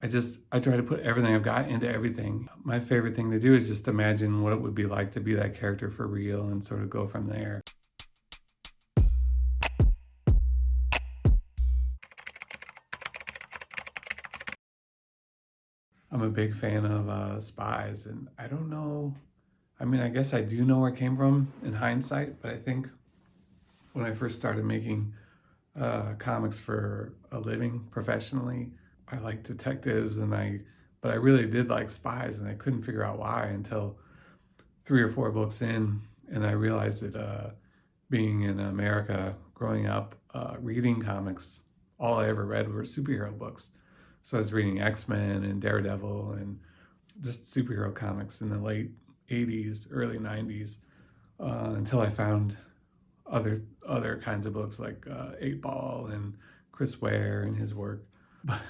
I try to put everything I've got into everything. My favorite thing to do is just imagine what it would be like to be that character for real and sort of go from there. I'm a big fan of spies, and I don't know. I mean, I guess I do know where it came from in hindsight, but I think when I first started making comics for a living professionally, I liked detectives, but I really did like spies, and I couldn't figure out why until 3 or 4 books in, and I realized that being in America, growing up, reading comics, all I ever read were superhero books. So I was reading X-Men and Daredevil and just superhero comics in the late 80s, early 90s, until I found other kinds of books like 8 Ball and Chris Ware and his work.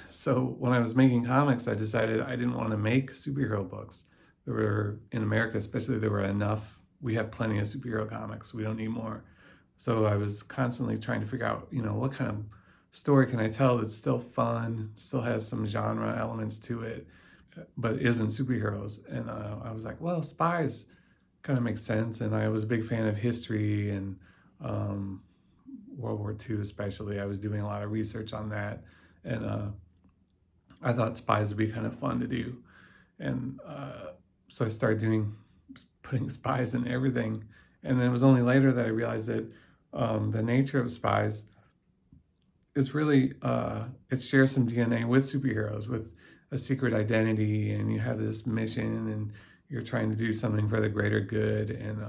So when I was making comics, I decided I didn't want to make superhero books. There were, in America especially, there were enough. We have plenty of superhero comics. We don't need more. So I was constantly trying to figure out, what kind of story can I tell that's still fun, still has some genre elements to it, but isn't superheroes. And I was like, well, spies kind of makes sense. And I was a big fan of history and World War II especially. I was doing a lot of research on that. And I thought spies would be kind of fun to do. And so I started putting spies in everything. And then it was only later that I realized that the nature of spies is really, it shares some DNA with superheroes, with a secret identity, and you have this mission, and you're trying to do something for the greater good, and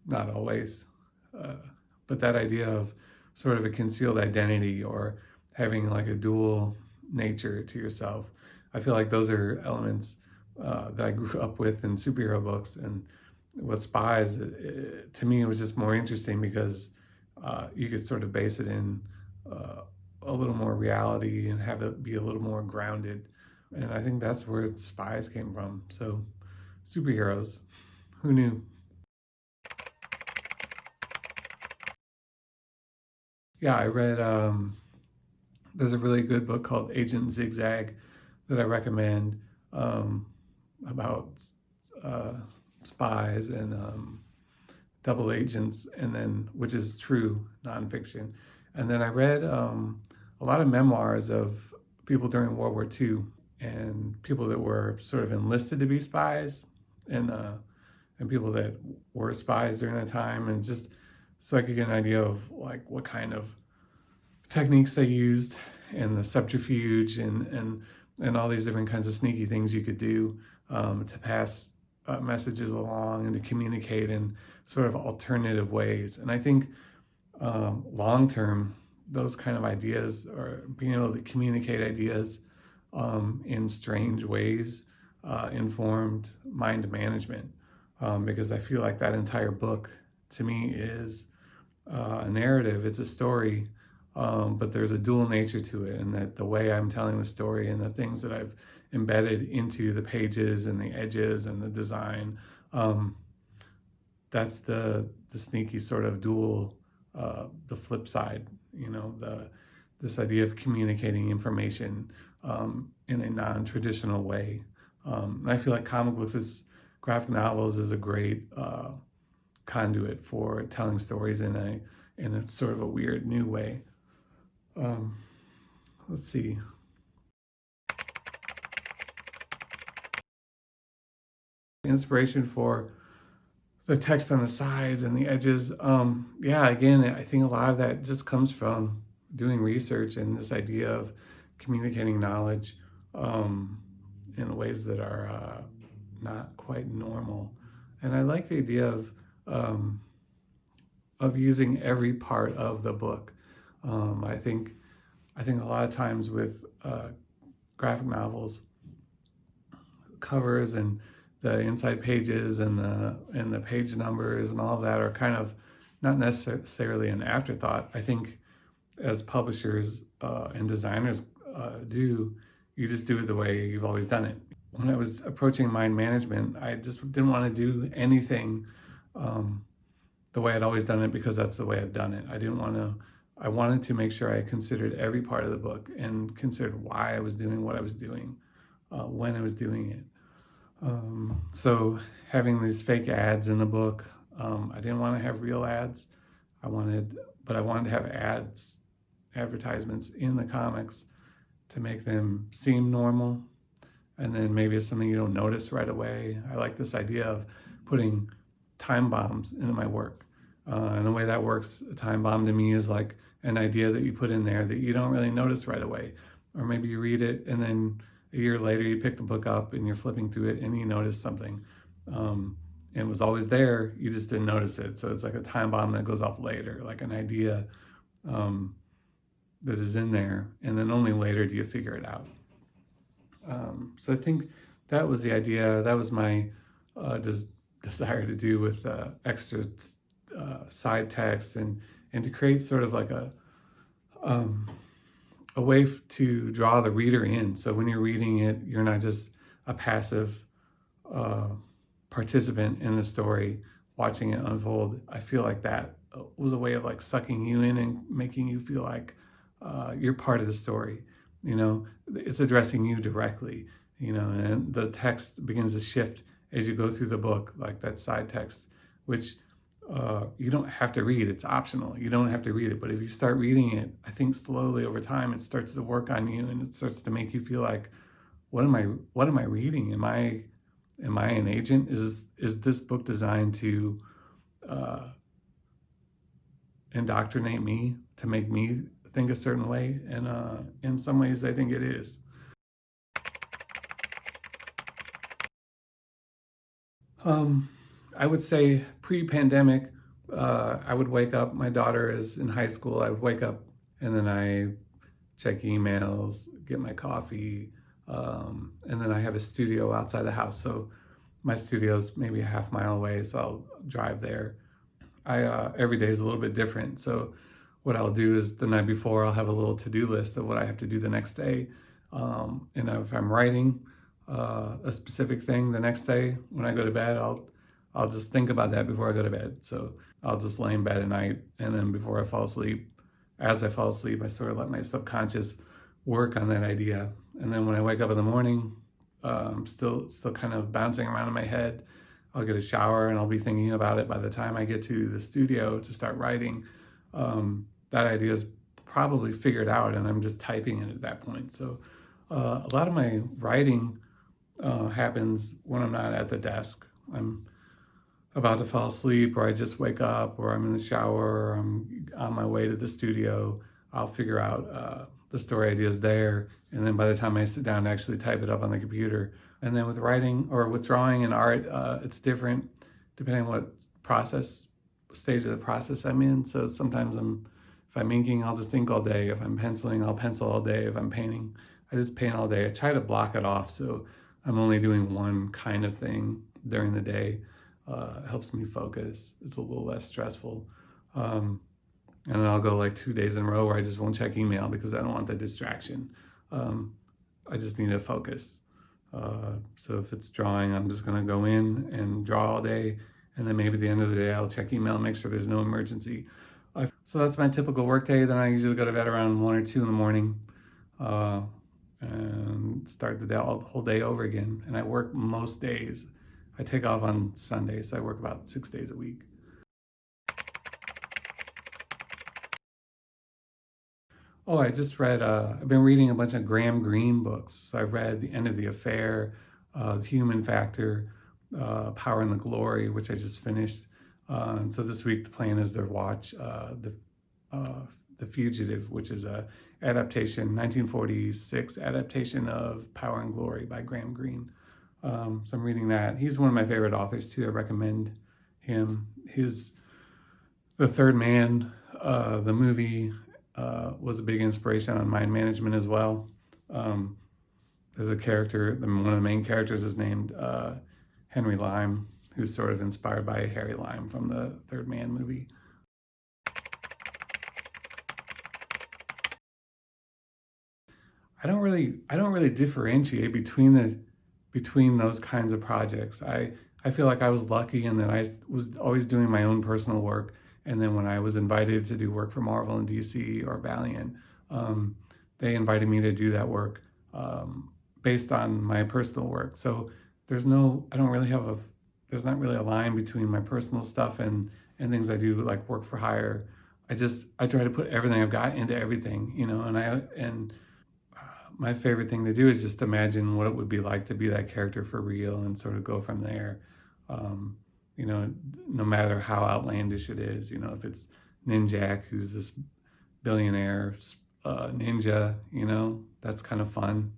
not always. But that idea of sort of a concealed identity or having like a dual nature to yourself, I feel like those are elements that I grew up with in superhero books. And with spies, to me, it was just more interesting because you could sort of base it in a little more reality and have it be a little more grounded. And I think that's where spies came from. So superheroes, who knew? Yeah, I read, there's a really good book called Agent Zigzag that I recommend about spies and double agents, and then, which is true nonfiction. And then I read a lot of memoirs of people during World War II and people that were sort of enlisted to be spies, and people that were spies during that time, and just so I could get an idea of like what kind of techniques they used and the subterfuge and all these different kinds of sneaky things you could do to pass messages along and to communicate in sort of alternative ways. And I think long term, those kind of ideas, or being able to communicate ideas in strange ways, informed mind management, because I feel like that entire book to me is a narrative. It's a story, but there's a dual nature to it, and that the way I'm telling the story and the things that I've embedded into the pages and the edges and the design, that's the sneaky sort of dual, the flip side, this idea of communicating information in a non-traditional way. I feel like comic books, graphic novels is a great conduit for telling stories in a sort of a weird new way. Let's see. Inspiration for the text on the sides and the edges. Yeah, again, I think a lot of that just comes from doing research and this idea of communicating knowledge in ways that are not quite normal. And I like the idea of using every part of the book. I think a lot of times with graphic novels, covers and the inside pages and the page numbers and all of that are kind of not necessarily an afterthought. I think as publishers and designers do, you just do it the way you've always done it. When I was approaching mind management, I just didn't want to do anything the way I'd always done it because that's the way I've done it. I didn't want to I wanted to make sure I considered every part of the book and considered why I was doing what I was doing, when I was doing it. So having these fake ads in the book, I didn't want to have real ads. But I wanted to have advertisements in the comics to make them seem normal. And then maybe it's something you don't notice right away. I like this idea of putting time bombs into my work. And the way that works, a time bomb to me is like an idea that you put in there that you don't really notice right away. Or maybe you read it and then a year later you pick the book up and you're flipping through it and you notice something. And it was always there, you just didn't notice it. So it's like a time bomb that goes off later, like an idea that is in there, and then only later do you figure it out. So I think that was the idea. That was my desire to do with extra side text and to create sort of like a way to draw the reader in. So when you're reading it, you're not just a passive participant in the story watching it unfold. I feel like that was a way of like sucking you in and making you feel like you're part of the story. You know, it's addressing you directly, you know, and the text begins to shift as you go through the book, like that side text, which you don't have to read. It's optional. You don't have to read it. But if you start reading it, I think slowly over time, it starts to work on you and it starts to make you feel like, what am I reading? Am I an agent? Is this book designed to indoctrinate me, to make me think a certain way? And in some ways, I think it is. I would say pre-pandemic, I would wake up, my daughter is in high school, I would wake up and then I check emails, get my coffee, and then I have a studio outside the house. So my studio is maybe a half mile away, so I'll drive there. Every day is a little bit different. So what I'll do is the night before, I'll have a little to-do list of what I have to do the next day. And if I'm writing a specific thing the next day, when I go to bed, I'll just think about that before I go to bed. So I'll just lay in bed at night, and then before I fall asleep, as I fall asleep, I sort of let my subconscious work on that idea. And then when I wake up in the morning, still kind of bouncing around in my head, I'll get a shower and I'll be thinking about it by the time I get to the studio to start writing. That idea is probably figured out and I'm just typing it at that point. So a lot of my writing happens when I'm not at the desk. I'm about to fall asleep, or I just wake up, or I'm in the shower, or I'm on my way to the studio. I'll figure out the story ideas there, and then by the time I sit down to actually type it up on the computer. And then with writing or with drawing and art, it's different depending on what stage of the process I'm in. So sometimes if I'm inking, I'll just ink all day. If I'm penciling, I'll pencil all day. If I'm painting, I just paint all day. I try to block it off so I'm only doing one kind of thing during the day. It helps me focus. It's a little less stressful. And then I'll go like 2 days in a row where I just won't check email because I don't want the distraction. I just need to focus. So if it's drawing, I'm just gonna go in and draw all day. And then maybe at the end of the day, I'll check email and make sure there's no emergency. So that's my typical work day. Then I usually go to bed around 1 or 2 in the morning and start the whole day over again. And I work most days. I take off on Sundays, so I work about 6 days a week. Oh, I just read, I've been reading a bunch of Graham Greene books. So I read The End of the Affair, The Human Factor, Power and the Glory, which I just finished. And so this week the plan is to watch The Fugitive, which is a 1946 adaptation of Power and Glory by Graham Greene. So I'm reading that. He's one of my favorite authors too. I recommend him. The Third Man, the movie, was a big inspiration on mind management as well. There's a character, one of the main characters is named Henry Lime, who's sort of inspired by Harry Lime from the Third Man movie. I don't really differentiate between those kinds of projects. I feel like I was lucky in that I was always doing my own personal work And then when I was invited to do work for Marvel and DC or Valiant, they invited me to do that work based on my personal work. So there's not really a line between my personal stuff and things I do like work for hire. I try to put everything I've got into everything, and my favorite thing to do is just imagine what it would be like to be that character for real and sort of go from there. No matter how outlandish it is, if it's Ninjak, who's this billionaire ninja, that's kind of fun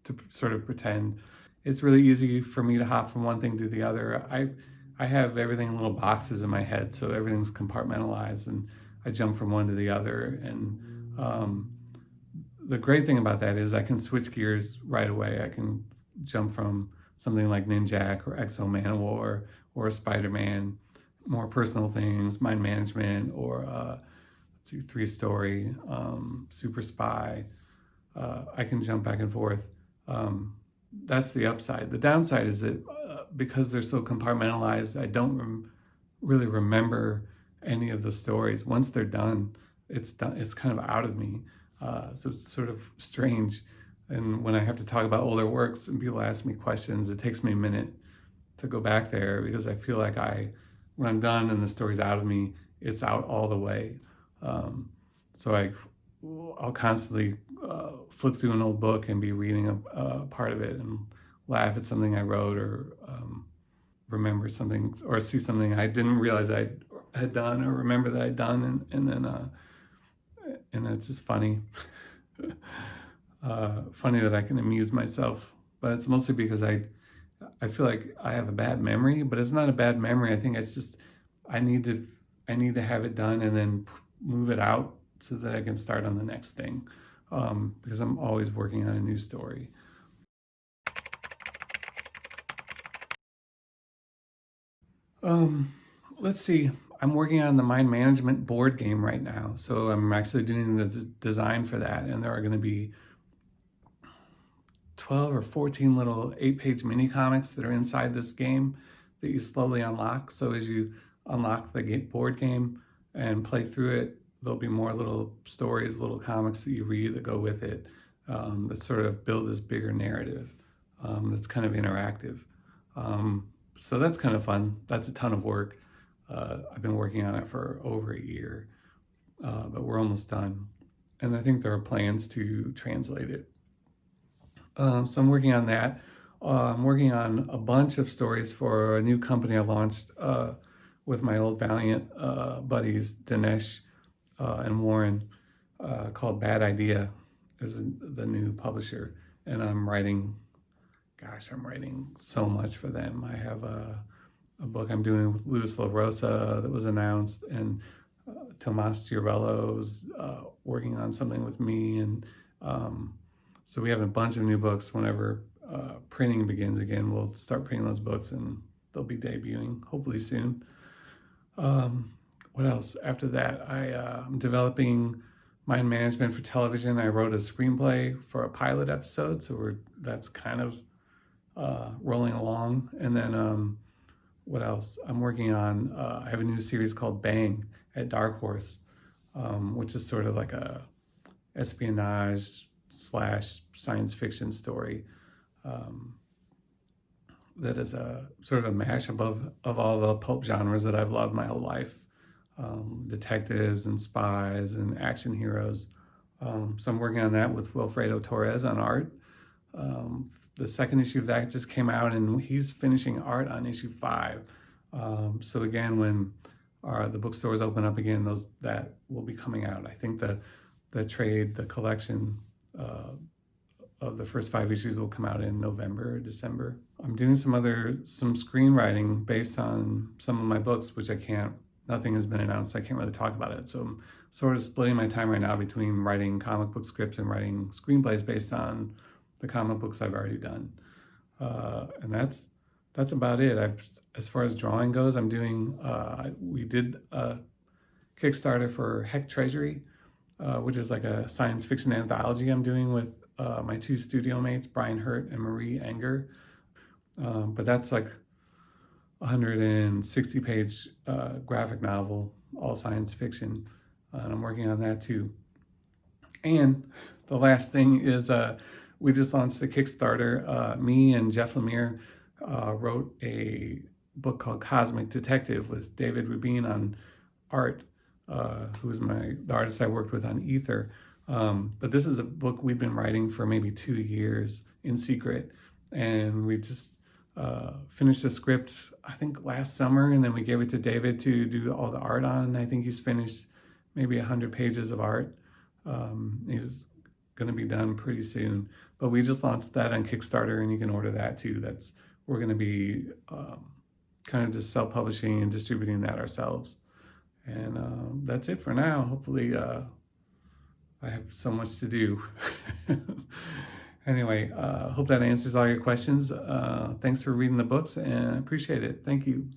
to sort of pretend. It's really easy for me to hop from one thing to the other. I have everything in little boxes in my head, so everything's compartmentalized, and I jump from one to the other. And the great thing about that is I can switch gears right away. I can jump from something like Ninjak or Exo Manowar or Spider-Man, more personal things, mind management, or 3-story, super spy. I can jump back and forth. That's the upside. The downside is that because they're so compartmentalized, I don't really remember any of the stories. Once they're done, it's kind of out of me. So it's sort of strange. And when I have to talk about older works and people ask me questions, it takes me a minute to go back there, because I feel like when I'm done and the story's out of me, it's out all the way. So I'll constantly flip through an old book and be reading a part of it and laugh at something I wrote, or remember something, or see something I didn't realize I had done, or remember that I'd done, and then it's just funny. Funny that I can amuse myself, but it's mostly because I feel like I have a bad memory, but it's not a bad memory. I think it's just I need to have it done and then move it out so that I can start on the next thing, because I'm always working on a new story. Let's see. I'm working on the mind management board game right now. So I'm actually doing the design for that. And there are going to be 12 or 14 little 8-page mini comics that are inside this game that you slowly unlock. So as you unlock the board game and play through it, there'll be more little stories, little comics that you read that go with it, that sort of build this bigger narrative that's kind of interactive. So that's kind of fun. That's a ton of work. I've been working on it for over a year, but we're almost done. And I think there are plans to translate it. So I'm working on that. I'm working on a bunch of stories for a new company I launched with my old Valiant buddies, Dinesh and Warren, called Bad Idea, is the new publisher. And I'm writing so much for them. I have a book I'm doing with Luis LaRosa that was announced, and Tomas Giorello's working on something with me. And so we have a bunch of new books. Whenever printing begins again, we'll start printing those books, and they'll be debuting hopefully soon. What else? After that, I'm developing mind management for television. I wrote a screenplay for a pilot episode, so that's kind of rolling along. And then what else? I'm working on, I have a new series called Bang at Dark Horse, which is sort of like a espionage / science fiction story that is a sort of a mashup of all the pulp genres that I've loved my whole life. Detectives and spies and action heroes. So I'm working on that with Wilfredo Torres on art. The second issue of that just came out, and he's finishing art on issue 5. So again, when the bookstores open up again, that will be coming out. I think the collection of the first 5 issues will come out in November or December. I'm doing some screenwriting based on some of my books, which nothing has been announced. I can't really talk about it. So I'm sort of splitting my time right now between writing comic book scripts and writing screenplays based on the comic books I've already done. And that's about it. As far as drawing goes, I'm doing, we did a Kickstarter for Heck Treasury, which is like a science fiction anthology I'm doing with my 2 studio mates, Brian Hurt and Marie Enger. But that's like 160-page graphic novel, all science fiction, and I'm working on that too. And the last thing is we just launched the Kickstarter. Me and Jeff Lemire wrote a book called Cosmic Detective with David Rubin on art, who was the artist I worked with on Ether. But this is a book we've been writing for maybe 2 years in secret. And we just finished the script, I think, last summer, and then we gave it to David to do all the art on. I think he's finished maybe 100 pages of art. He's going to be done pretty soon. But we just launched that on Kickstarter, and you can order that too. We're going to be kind of just self-publishing and distributing that ourselves. And that's it for now. Hopefully I have so much to do. Anyway, hope that answers all your questions. Thanks for reading the books, and I appreciate it. Thank you.